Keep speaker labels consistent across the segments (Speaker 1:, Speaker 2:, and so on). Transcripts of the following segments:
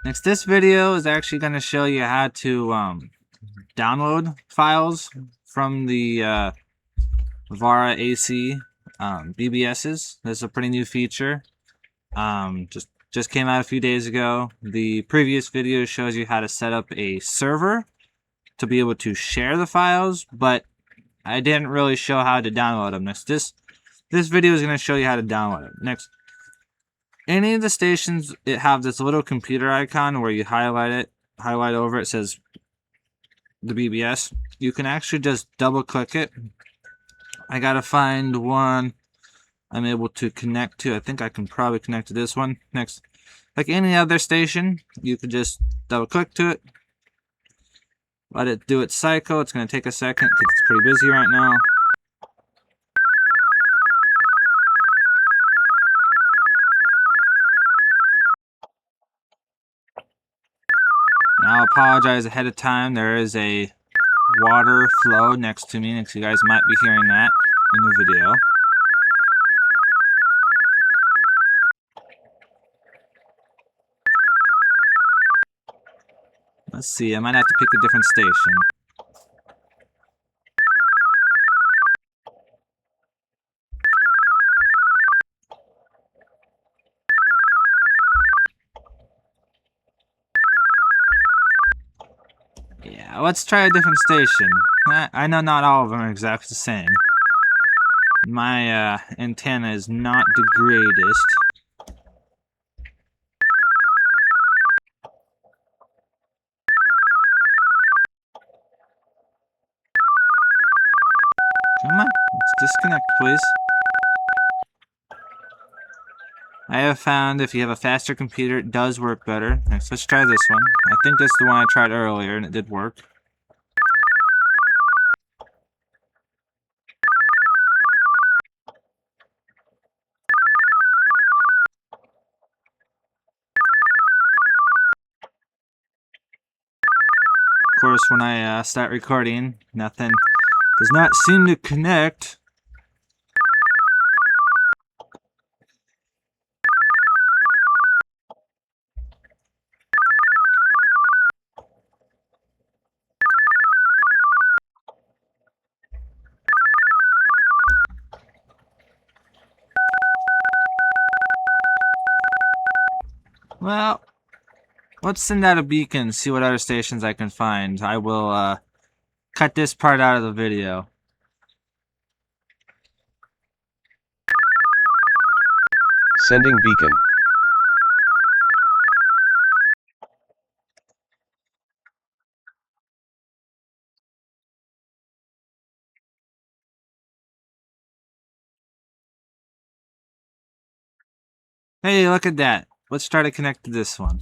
Speaker 1: Next, this video is actually going to show you how to download files from the VaraAC BBSs. This is a pretty new feature. Just came out a few days ago. The previous video shows you how to set up a server to be able to share the files, but I didn't really show how to download them. Next, this video is going to show you how to download them. Next, any of the stations, it have this little computer icon where you highlight over it says the BBS. You can actually just double click it. I gotta find one I'm able to connect to. I think I can probably connect to this one. Next, like any other station, you can just double click to it. Let it do its cycle. It's gonna take a second because it's pretty busy right now. And I'll apologize ahead of time. There is a water flow next to me. Next, you guys might be hearing that in the video. Let's see, I might have to pick a different station. Yeah, let's try a different station. I know not all of them are exactly the same. My antenna is not the greatest. Come on, let's disconnect, please. I have found if you have a faster computer, it does work better. Next, let's try this one. I think that's the one I tried earlier, and it did work. Of course, when I start recording, nothing does not seem to connect. Well, let's send out a beacon, see what other stations I can find. I will cut this part out of the video.
Speaker 2: Sending beacon.
Speaker 1: Hey, look at that. Let's try to connect to this one.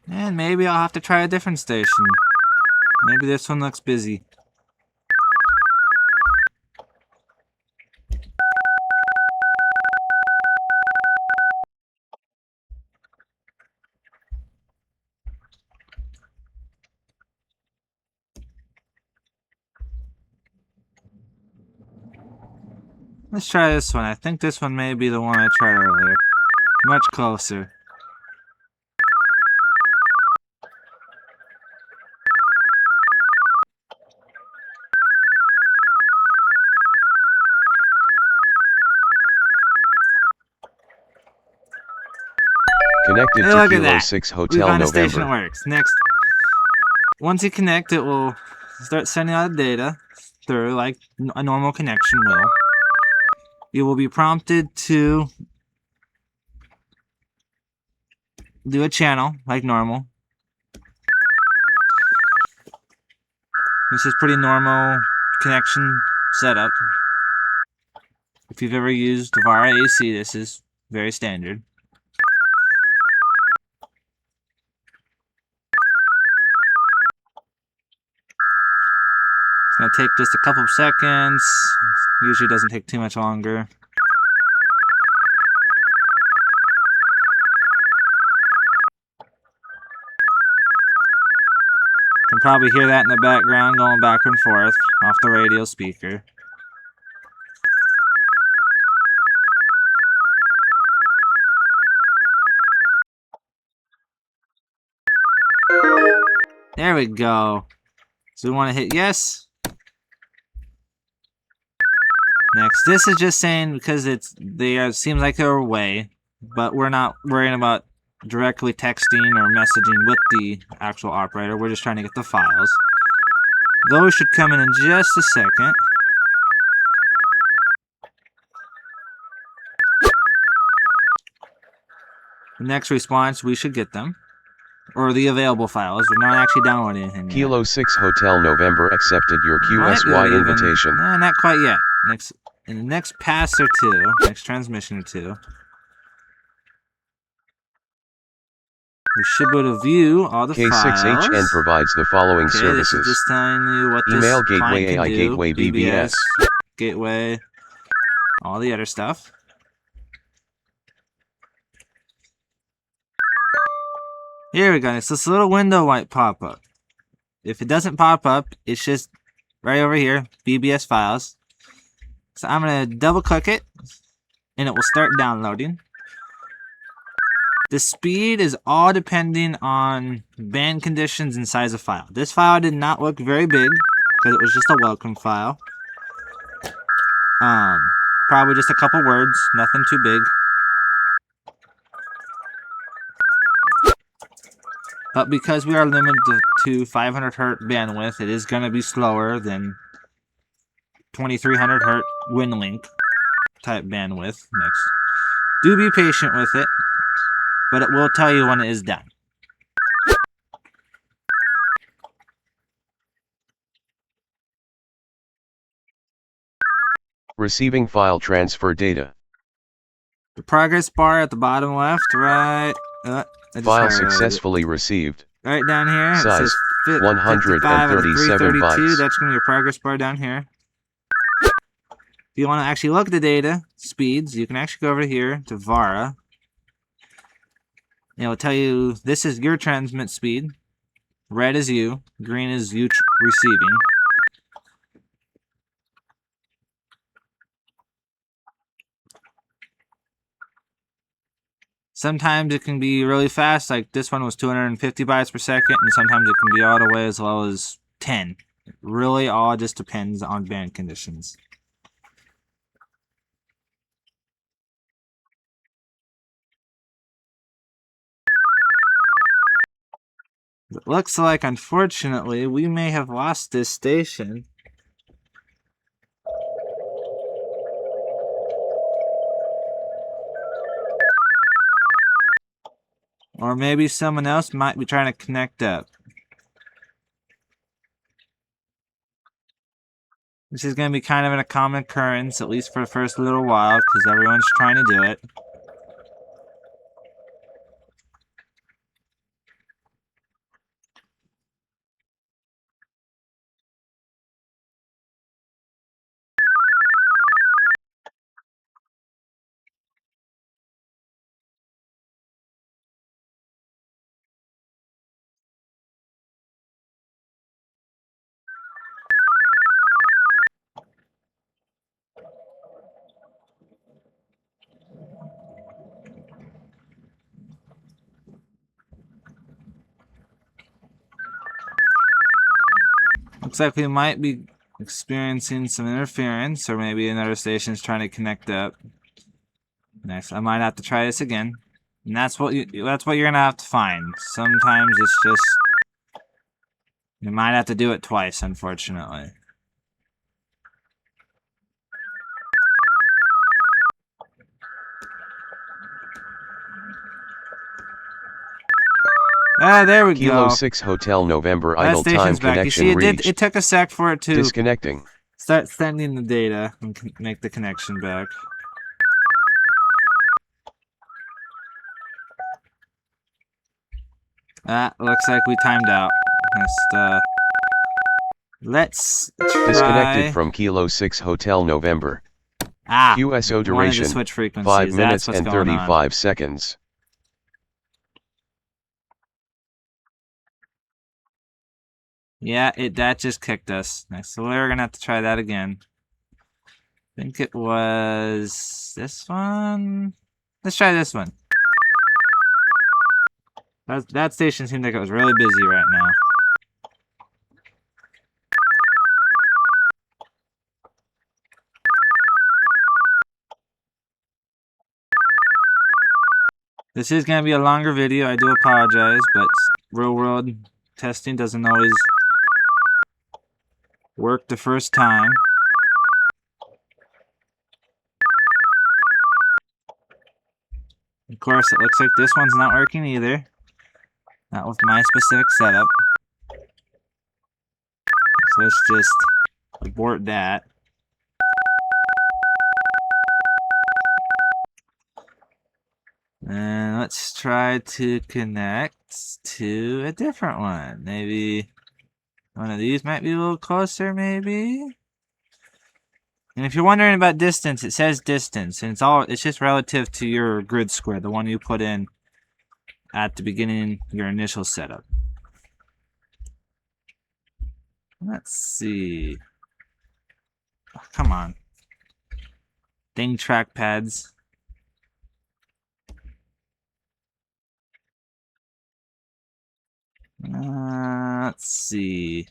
Speaker 1: And maybe I'll have to try a different station. Maybe this one looks busy. Let's try this one. I think this one may be the one I tried earlier. Much closer.
Speaker 2: Connected
Speaker 1: Hey,
Speaker 2: to
Speaker 1: look at
Speaker 2: Kilo
Speaker 1: that.
Speaker 2: 6
Speaker 1: We
Speaker 2: Hotel
Speaker 1: found a station that
Speaker 2: November.
Speaker 1: works. Next, once you connect, it will start sending out data through like a normal connection will. You will be prompted to do a channel like normal. This is pretty normal connection setup. If you've ever used VaraAC, this is very standard. It's gonna take just a couple of seconds. Usually doesn't take too much longer. You can probably hear that in the background going back and forth off the radio speaker. There we go. So we want to hit yes. Next, this is just saying because seems like they're away, but we're not worrying about directly texting or messaging with the actual operator. We're just trying to get the files. Those should come in just a second. The next response, we should get them. Or the available files. We're not actually downloading anything yet.
Speaker 2: Kilo 6 Hotel November accepted your QSY invitation.
Speaker 1: No, not quite yet. In the next pass or two, next transmission or two, we should be able to view all the files.
Speaker 2: K6HN provides the following services.
Speaker 1: This is just telling you what
Speaker 2: Email
Speaker 1: this
Speaker 2: gateway
Speaker 1: client can
Speaker 2: AI
Speaker 1: do.
Speaker 2: gateway BBS.
Speaker 1: Gateway, all the other stuff. Here we go. It's this little window might pop up. If it doesn't pop up, it's just right over here, BBS files. So I'm going to double click it, and it will start downloading. The speed is all depending on band conditions and size of file. This file did not look very big, because it was just a welcome file. Probably just a couple words, nothing too big. But because we are limited to 500 Hz bandwidth, it is going to be slower than 2300 Hz WinLink type bandwidth. Next, do be patient with it, but it will tell you when it is done.
Speaker 2: Receiving file transfer data.
Speaker 1: The progress bar at the bottom left, right.
Speaker 2: File successfully received.
Speaker 1: Right down here.
Speaker 2: Size,
Speaker 1: it says
Speaker 2: 137 bytes.
Speaker 1: That's going to be your progress bar down here. If you want to actually look at the data, speeds, you can actually go over here to VaraAC. It will tell you this is your transmit speed. Red is you. Green is you receiving. Sometimes it can be really fast, like this one was 250 bytes per second, and sometimes it can be all the way as low as 10. It really all just depends on band conditions. It looks like, unfortunately, we may have lost this station. Or maybe someone else might be trying to connect up. This is going to be kind of a common occurrence, at least for the first little while, because everyone's trying to do it. Looks like we might be experiencing some interference, or maybe another station is trying to connect up. Next, I might have to try this again. And that's what you're gonna have to find. Sometimes it's just you might have to do it twice, unfortunately. Ah, there we go.
Speaker 2: Kilo 6 Hotel November idle time connection reached.
Speaker 1: It took a sec for it to
Speaker 2: disconnecting.
Speaker 1: Start sending the data and make the connection back. Looks like we timed out. Let's try...
Speaker 2: Disconnected from Kilo 6 Hotel November. QSO
Speaker 1: wanted to
Speaker 2: duration,
Speaker 1: switch frequencies.
Speaker 2: 5 minutes
Speaker 1: That's what's
Speaker 2: and
Speaker 1: going
Speaker 2: 35
Speaker 1: on.
Speaker 2: seconds.
Speaker 1: Yeah, that just kicked us. So we're gonna have to try that again. I think it was this one. Let's try this one. That station seemed like it was really busy right now. This is going to be a longer video. I do apologize, but real world testing doesn't always work the first time. Of course, it looks like this one's not working either. Not with my specific setup. So let's just abort that. And let's try to connect to a different one. Maybe one of these might be a little closer, maybe. And if you're wondering about distance, it says distance, and it's just relative to your grid square, the one you put in at the beginning, your initial setup. Let's see. Oh, come on. Dang trackpads. Let's see.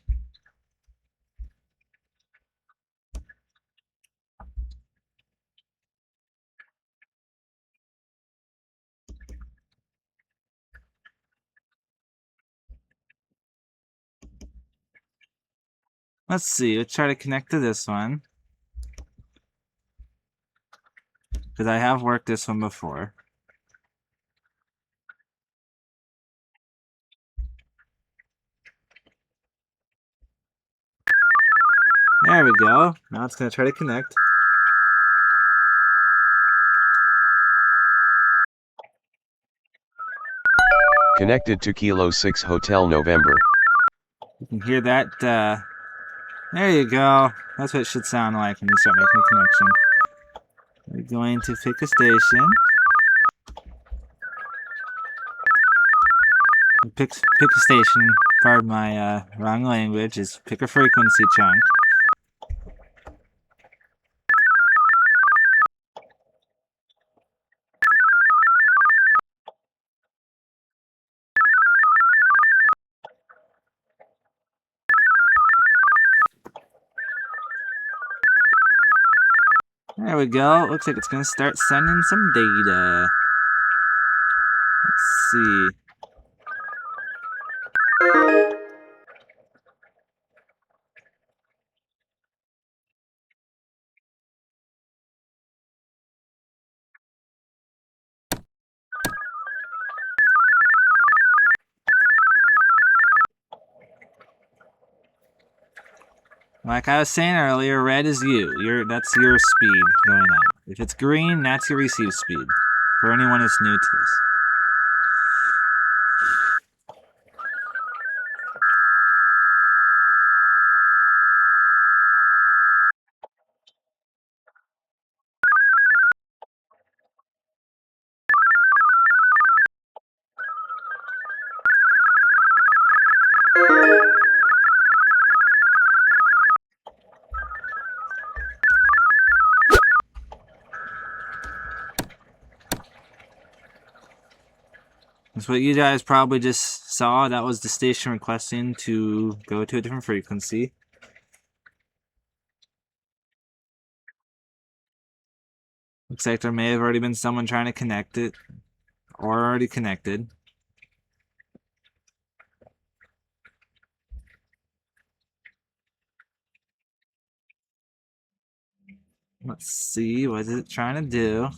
Speaker 1: Let's see. Let's try to connect to this one. Because I have worked this one before. There we go. Now it's going to try to connect.
Speaker 2: Connected to Kilo 6 Hotel November.
Speaker 1: You can hear that. There you go. That's what it should sound like when you start making a connection. We're going to pick a station. Pick a station. Pardon my wrong language. Is pick a frequency chunk. There we go. Looks like it's going to start sending some data. Let's see. Like I was saying earlier, red is that's your speed going out. If it's green, that's your receive speed. For anyone that's new to this. That's what you guys probably just saw. That was the station requesting to go to a different frequency. Looks like there may have already been someone trying to connect it, or already connected. Let's see, what is it trying to do?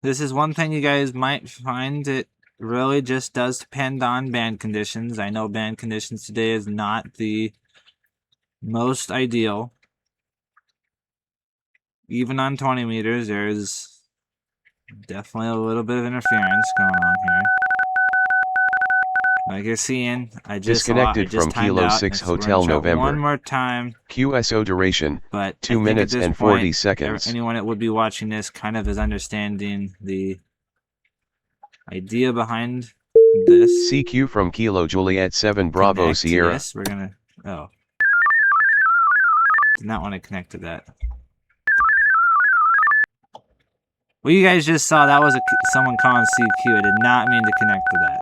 Speaker 1: This is one thing you guys might find. It really just does depend on band conditions. I know band conditions today is not the most ideal. even on 20 meters, there's definitely a little bit of interference going on here. Like you're seeing, I just
Speaker 2: from
Speaker 1: timed
Speaker 2: Kilo
Speaker 1: out.
Speaker 2: 6
Speaker 1: We're gonna
Speaker 2: Hotel
Speaker 1: try
Speaker 2: November.
Speaker 1: one more time.
Speaker 2: QSO duration,
Speaker 1: But
Speaker 2: 2 minutes and 40 seconds.
Speaker 1: Anyone that would be watching this kind of is understanding the idea behind this.
Speaker 2: CQ from Kilo Juliet 7 Bravo Sierra.
Speaker 1: Yes, we're gonna, oh. Did not want to connect to that. Well, you guys just saw that was someone calling CQ. I did not mean to connect to that.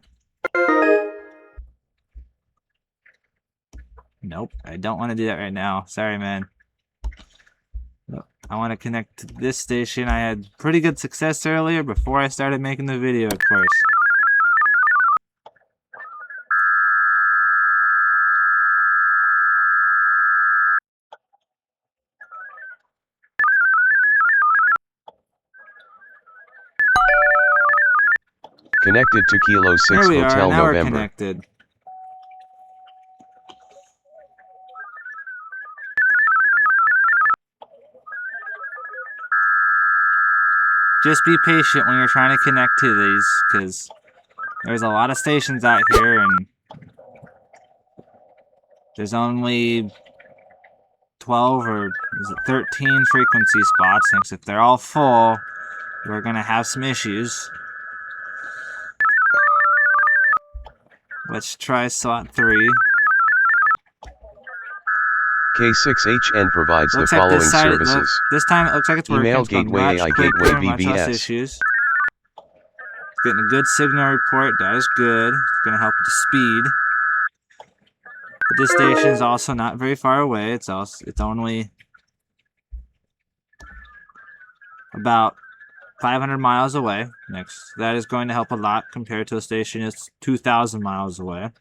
Speaker 1: Nope, I don't want to do that right now. Sorry, man. I want to connect to this station. I had pretty good success earlier before I started making the video, of course.
Speaker 2: Connected to Kilo 6
Speaker 1: There we
Speaker 2: Hotel
Speaker 1: are. Now
Speaker 2: November.
Speaker 1: we're connected. Just be patient when you're trying to connect to these, because there's a lot of stations out here, and there's only 12 or is it 13 frequency spots. And if they're all full, we're going to have some issues. Let's try slot 3.
Speaker 2: K6HN provides the following services.
Speaker 1: This time it looks like it's working.
Speaker 2: Email gateway AI gateway BBS.
Speaker 1: Issues. It's getting a good signal report. That is good. It's going to help with the speed. But this station is also not very far away. It's only about 500 miles away. That is going to help a lot compared to a station that's 2,000 miles away.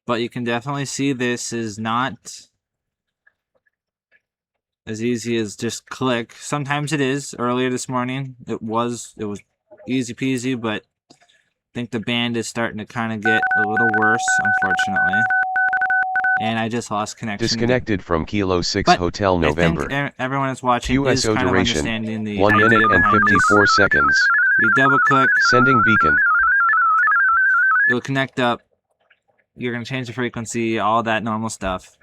Speaker 1: But you can definitely see this is not as easy as just click. Sometimes it is. Earlier this morning, it was easy peasy, but I think the band is starting to kind of get a little worse, unfortunately. And I just lost connection.
Speaker 2: Disconnected from Kilo 6 Hotel November.
Speaker 1: I think everyone that's watching
Speaker 2: QSO
Speaker 1: is kind
Speaker 2: duration,
Speaker 1: of understanding the
Speaker 2: 1 minute and 54 seconds.
Speaker 1: We double click.
Speaker 2: Sending beacon.
Speaker 1: It'll connect up. You're going to change the frequency, all that normal stuff.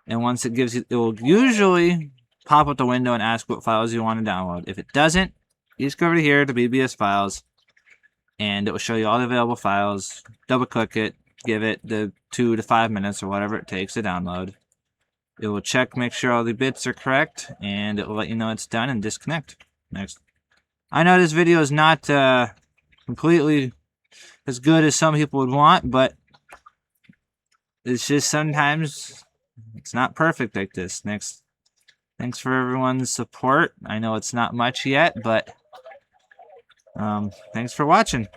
Speaker 1: And once it gives you, it will usually pop up the window and ask what files you want to download. If it doesn't, you just go over to here to BBS files, and it will show you all the available files. Double click it, give it the 2 to 5 minutes or whatever it takes to download. It will check, make sure all the bits are correct, and it will let you know it's done and disconnect. Next. I know this video is not completely as good as some people would want, but it's just sometimes it's not perfect like this. Next. Thanks for everyone's support. I know it's not much yet, but thanks for watching.